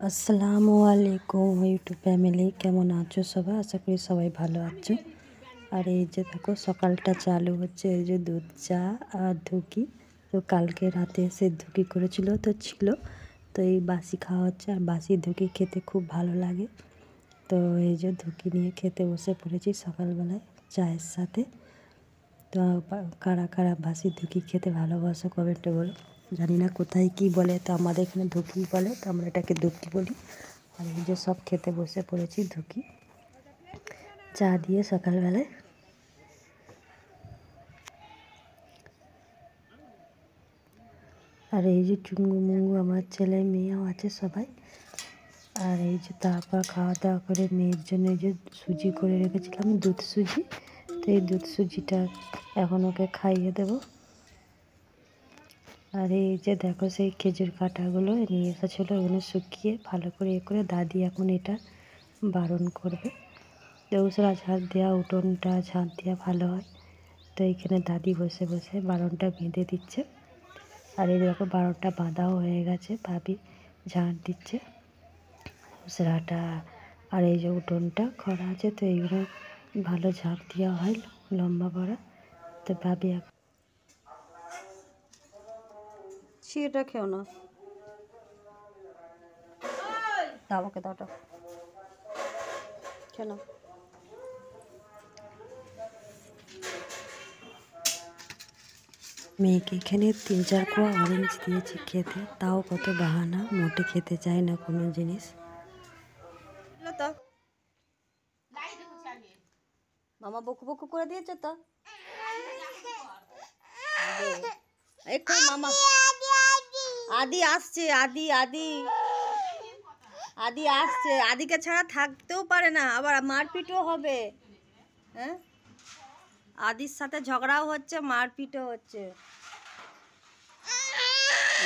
আসসালামু আলাইকুম YouTube family, কেমন আছো সবাই? আশা করি সবাই ভালো আছো। আর এই যে দেখো সকালটা চালু হচ্ছে, এই যে দুধ চা আর ধুকি। তো কালকে রাতে সে ধুকি করেছিল তো ছিল, তো এই বাসি খাওয়া হচ্ছে। আর বাসি ধুকি খেতে খুব ভালো লাগে। তো এই যে ধুকি নিয়ে খেতে বসে পড়েছি সকালবেলায় চায়ের সাথে। তো কারা কারা বাসি ধুকি খেতে ভালোবাসো কমেন্টে বলো। জানি না কোথায় কি বলে, তো আমাদের এখানে ধুকি বলে, তো আমরা এটাকে ধুকি বলি। আর এই যে সব খেতে বসে পড়েছি ধুকি চা দিয়ে সকালবেলায়। আর এই যে চুঙ্গু মুঙ্গু আমার ছেলে মেয়েও আছে সবাই। আর এই যে তারপর খাওয়া দাওয়া করে মেয়ের জন্য এই যে সুজি করে রেখেছিলাম, দুধ সুজি। তো এই দুধ সুজিটা এখন ওকে খাইয়ে দেবো। আর এই যে দেখো সেই খেজুর কাঁটাগুলো নিয়ে এসেছিলো, এগুলো শুকিয়ে ভালো করে করে দাদি এখন এটা বারণ করবে। দৌসরা ঝাঁট দেওয়া, উঠোনটা ঝাঁট দেওয়া ভালো হয়। তো এইখানে দাদি বসে বসে বারণটা বেঁধে দিচ্ছে। আর এই দেখো বারণটা বাঁধাও হয়ে গেছে, ভাবি ঝাঁট দিচ্ছে দৌসরাটা। আর এই যে উঠোনটা খরা আছে, তো এইগুলো ভালো ঝাঁট দেওয়া হয় লম্বা বড়া। তো ভাবি সেটা খেও না, দাও ওকে, দাওটা খেও না। মেয়েকে এখানে 3-4 কোয়া অরেঞ্জ দিয়েছি খেতে, তাও কত বাহানা, মোটে খেতে চায় না কোনো জিনিস। মামা বকু বকু করে দিয়েছে তো এক্ষুনি মামা আদি আসছে, আদি আদি আদি আসছে, আদিকে ছাড়া থাকতেও পারে না, আবার মারপিটও হবে। হ্যাঁ, আদির সাথে ঝগড়াও হচ্ছে, মারপিটও হচ্ছে।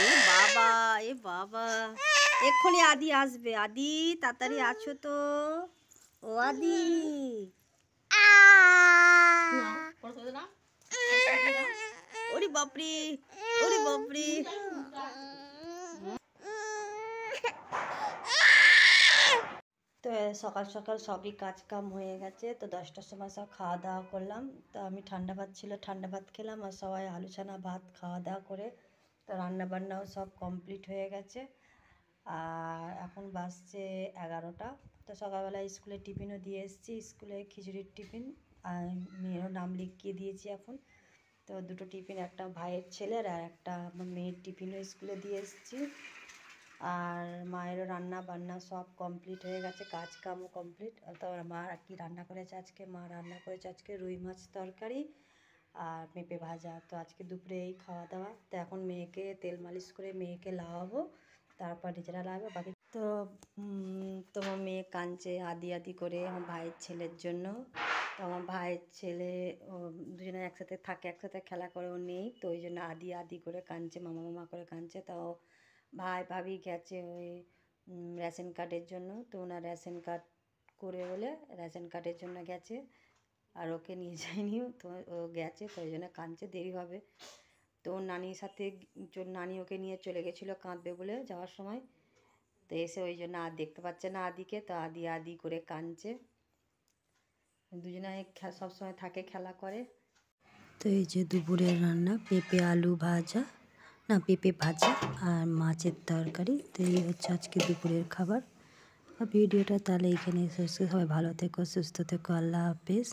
এ বাবা, এ বাবা, এক্ষুনি আদি আসবে। আদি তাড়াতাড়ি আছো তো? ও আদি, ওরে বাপরি, ওরে বাপরি। তো সকাল সকাল সবই কাজ কাম হয়ে গেছে। তো 10টার সময় সব খাওয়া দাওয়া করলাম। তো আমি ঠান্ডা ভাত ছিল, ঠান্ডা ভাত খেলাম। আর সবাই আলু ছানা ভাত খাওয়া দাওয়া করে তো রান্না বান্নাও সব কমপ্লিট হয়ে গেছে। আর এখন বাজছে 11টা। তো সকালবেলা স্কুলে টিফিনও দিয়ে এসেছি, স্কুলে খিচুড়ির টিফিন। আর মেয়েরও নাম লিখিয়ে দিয়েছি এখন। তো দুটো টিফিন, একটা ভাইয়ের ছেলের আর একটা আমার মেয়ের টিফিনও স্কুলে দিয়ে এসেছি। আর মায়েরও রান্না বান্না সব কমপ্লিট হয়ে গেছে, কাজ কামও কমপ্লিট। তো মা আর কি রান্না করেছে আজকে, মা রান্না করেছে আজকে রুই মাছ তরকারি আর পেঁপে ভাজা। তো আজকে দুপুরে এই খাওয়া দাওয়া। তো এখন মেয়েকে তেল মালিশ করে মেয়েকে লাগাবো, তারপর নিজেরা লাগাবো বাকি। তো তোমার মেয়ে কাঁদছে আদি আদি করে আমার ভাইয়ের ছেলের জন্য। তো আমার ভাইয়ের ছেলে দুজনে একসাথে থাকে, একসাথে খেলা করে, ও নেই, তো ওই জন্য আদি আদি করে কাঁদছে, মামা মামা করে কাঁদছে। তাও ভাই ভাবি গেছে ওই রেশন কার্ডের জন্য। তো ওনার রেশন কার্ড করে বলে রেশন কার্ডের জন্য গেছে, আর ওকে নিয়ে যায়নি। তো ও গেছে, তো ওই জন্য কাঁদছে, দেরি হবে। তো ওর নানির সাথে, নানি ওকে নিয়ে চলে গেছিলো কাঁদবে বলে যাওয়ার সময়। তো এসে ওই জন্য আর দেখতে পাচ্ছে না আদিকে, তো আদি আদি করে কাঁদছে। দুজনে সবসময় থাকে, খেলা করে। তো এই যে দুপুরের রান্না, পেঁপে আলু ভাজা, না পেঁপে ভাজা আর মাছের তরকারি। তো এই হচ্ছে আজকে দুপুরের খাবার। আর ভিডিওটা তাহলে এখানে শেষ। সবাই ভালো থেকো, সুস্থ থেকো, আল্লাহ হাফেজ।